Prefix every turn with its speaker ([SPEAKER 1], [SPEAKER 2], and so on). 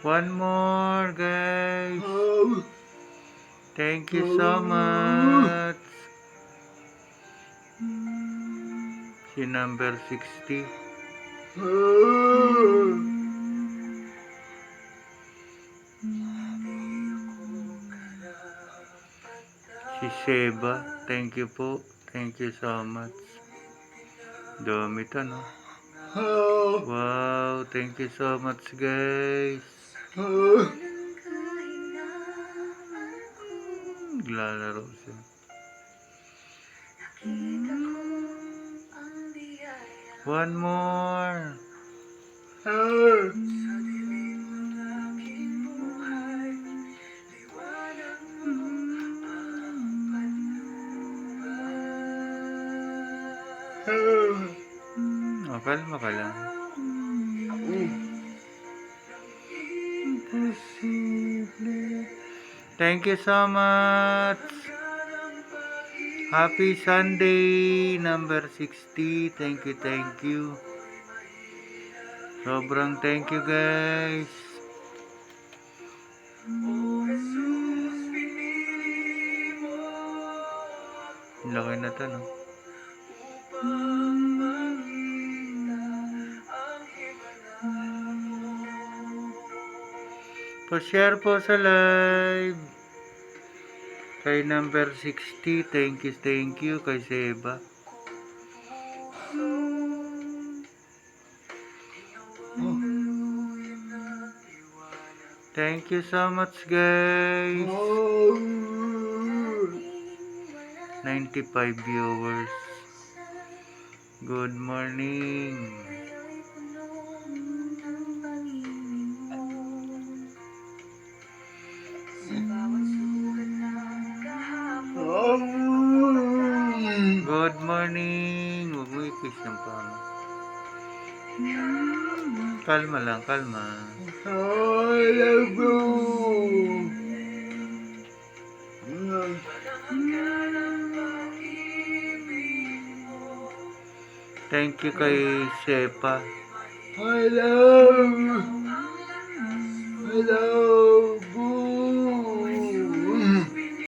[SPEAKER 1] One more, guys. Thank you so much. Si number 60. Si Sheba. Thank you po. Thank you so much. Dami to, no? Wow, thank you so much, guys. Naglalaro siya. One more. Oh, kalma ka lang. Thank you so much. Happy Sunday, number 60. Thank you, thank you. Sobrang thank you, guys. Laki na to, no? Pa-share po sa live. Kay number 60, thank you. Kay Seba. Thank you so much, guys. 95 viewers. Good morning. Good morning. Huwag mo ikis ng pama. Kalma lang, kalma. Thank you kay Shepa. Hello.